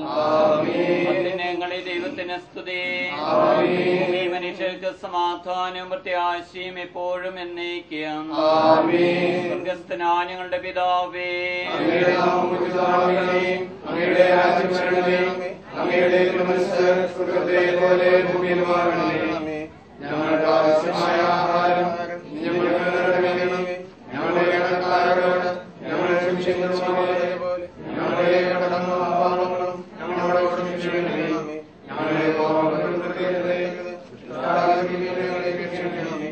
നാമത്തിൽ ഞങ്ങളെ ദൈവത്തിന് സ്തുതി. ഈ മനുഷ്യർക്ക് സമാധാനവും പ്രത്യാശയും എപ്പോഴും എന്നേക്കും. സ്വർഗ്ഗസ്ഥനായ ഞങ്ങളുടെ പിതാവേ, അങ്ങയുടെ രാജ്യം വരണമേ, അങ്ങയുടെ തിരുമനസ്സ് സ്വർഗ്ഗത്തിലെ പോലെ ഭൂമിയിലുമാകണമേ. ഞങ്ങൾക്ക് ആവശ്യമായ ആഹാരം ഞങ്ങൾക്ക് തരണമേ. ഞങ്ങളുടെ കടക്കാരോട് ഞങ്ങൾ ക്ഷമിക്കുന്നതുപോലെ ഞങ്ങളുടെ കടങ്ങളും പാപങ്ങളും ഞങ്ങളോട് ക്ഷമിക്കണമേ. ഞങ്ങളെ പാപപ്പെടുത്തരുതേ, ഞങ്ങളെ രക്ഷിക്കണമേ.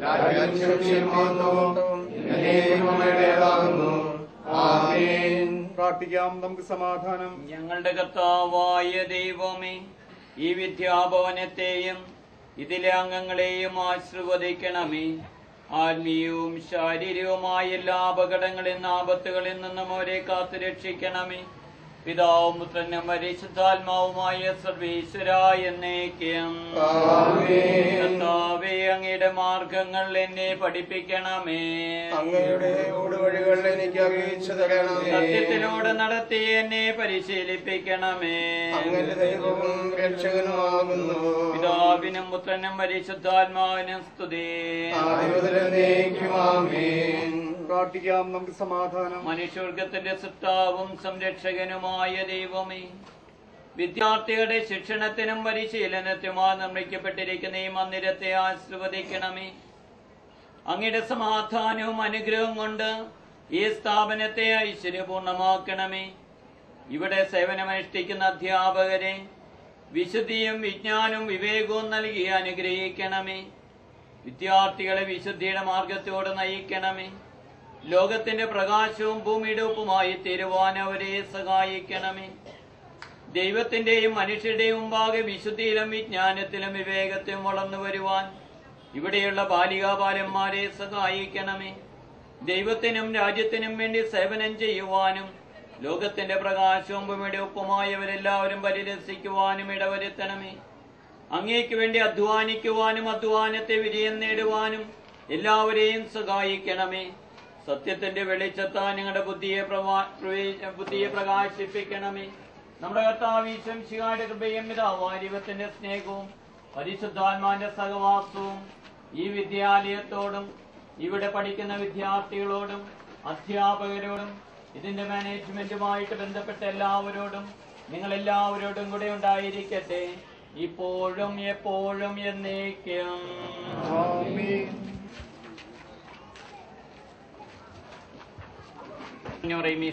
രാജ്യം ശക്തിയും മഹത്വവും എന്നേക്കും അങ്ങയുടേതാകുന്നു. ആമേൻ. പ്രാർത്ഥിക്കാം, നമുക്ക് സമാധാനം. ഞങ്ങളുടെ കർത്താവായ ദൈവമേ, ഈ വിദ്യാഭവനത്തെയും ഇതിലെ അംഗങ്ങളെയും ആശീർവദിക്കണമേ. ആത്മീയവും ശാരീരികവുമായ എല്ലാ അപകടങ്ങളിൽ നിന്ന് ആപത്തുകളിൽ നിന്നും അവരെ കാത്തു രക്ഷിക്കണമേ. പിതാവും പുത്രനും പരിശുദ്ധാത്മാവുമായ സർവീശ്വര എന്നേക്കും. കർത്താവേ, അങ്ങയുടെ മാർഗങ്ങൾ എന്നെ പഠിപ്പിക്കണമേ. അങ്ങയുടെ ഊടുവഴികൾ എനിക്ക് അറിയിച്ചു തരണമേ. സത്യത്തിലൂടെ നടത്തി എന്നെ പരിശീലിപ്പിക്കണമേ. അങ്ങയുടെ ദൈവവും രക്ഷകനുമാകുന്നു. പിതാവിനും പുത്രനും പരിശുദ്ധാത്മാവിനും സ്തുതി. പ്രാർത്ഥിക്കാം, നമുക്ക് സമാധാനം. മനുഷ്യവർഗത്തിന്റെ സൃഷ്ടാവും സംരക്ഷകനുമായ ദൈവമേ, വിദ്യാർത്ഥികളുടെ ശിക്ഷണത്തിനും പരിശീലനത്തിനുമായി നിർമ്മിക്കപ്പെട്ടിരിക്കുന്ന ഈ മന്ദിരത്തെ ആശീർവദിക്കണമേ. അങ്ങയുടെ സമാധാനവും അനുഗ്രഹവും കൊണ്ട് ഈ സ്ഥാപനത്തെ ഐശ്വര്യപൂർണമാക്കണമേ. ഇവിടെ സേവനമനുഷ്ഠിക്കുന്ന അധ്യാപകരെ വിശുദ്ധിയും വിജ്ഞാനവും വിവേകവും നൽകി അനുഗ്രഹിക്കണമേ. വിദ്യാർത്ഥികളെ വിശുദ്ധിയുടെ മാർഗത്തോട് നയിക്കണമേ. ലോകത്തിന്റെ പ്രകാശവും ഭൂമിയുടെ ഉപ്പുമായി തീരുവാൻ അവരെ സഹായിക്കണമേ. ദൈവത്തിന്റെയും മനുഷ്യരുടെയും മുമ്പാകെ വിശുദ്ധിയിലും വിജ്ഞാനത്തിലും വിവേകത്തിലും വളർന്നു വരുവാൻ ഇവിടെയുള്ള ബാലികാബാലന്മാരെ സഹായിക്കണമേ. ദൈവത്തിനും രാജ്യത്തിനും വേണ്ടി സേവനം ചെയ്യുവാനും ലോകത്തിന്റെ പ്രകാശവും ഭൂമിയുടെ ഉപ്പുമായവരെല്ലാവരും പരിരസിക്കുവാനും ഇടവരുത്തണമേ. അങ്ങേക്ക് വേണ്ടി അധ്വാനിക്കുവാനും അധ്വാനത്തെ വിജയം നേടുവാനും എല്ലാവരെയും സഹായിക്കണമേ. സത്യത്തിന്റെ വെളിച്ചത്താൽ നിങ്ങളുടെ ബുദ്ധിയെ പ്രകാശിപ്പിക്കണമേ. നമ്മുടെ കർത്താവ് ഈശോ മിശിഹായുടെ കൃപയും പിതാവായ ദൈവത്തിന്റെ സ്നേഹവും പരിശുദ്ധാത്മാവിന്റെ സഹവാസവും ഈ വിദ്യാലയത്തോടും ഇവിടെ പഠിക്കുന്ന വിദ്യാർത്ഥികളോടും അധ്യാപകരോടും ഇതിന്റെ മാനേജ്മെന്റുമായിട്ട് ബന്ധപ്പെട്ട എല്ലാവരോടും നിങ്ങളെല്ലാവരോടും കൂടെ ഉണ്ടായിരിക്കട്ടെ, ഇപ്പോഴും എപ്പോഴും എന്നേക്കും.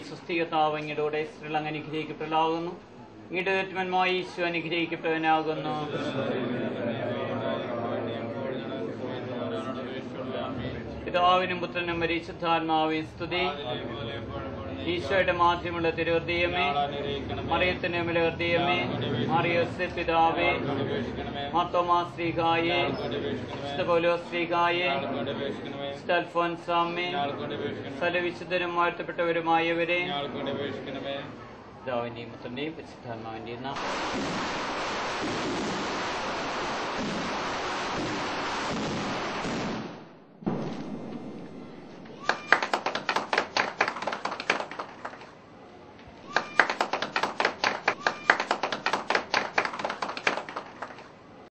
സുസ്ഥികത്താവ് ഇങ്ങോടെ സ്ത്രീകൾ അനുഗ്രഹിക്കപ്പെടാകുന്നു. ഇങ്ങയുടെ ഏറ്റുമന്മായി ഈശോ അനുഗ്രഹിക്കപ്പെട്ടവനാകുന്നു. പിതാവിനും പുത്രനും പരിശുദ്ധാത്മാവിൻ സ്തുതി. ഈശോയുടെ മാധ്യമുള്ള തിരുഹൃദയമേ, മറിയത്തിന്റെ ഹൃദയമേ, മറിയോസേ പിതാവേ, മാർത്തോമാ ശ്രീകായേ, പൗലോസ് ശ്രീകായേ, അൽഫോൻസാമേ, സകലവിശുദ്ധരും വാഴ്ത്തപ്പെട്ടവരുമായവരെ, പിതാവിന്റെയും പുത്രന്റെയും പരിശുദ്ധാത്മാവിന്റെയും നാമത്തിൽ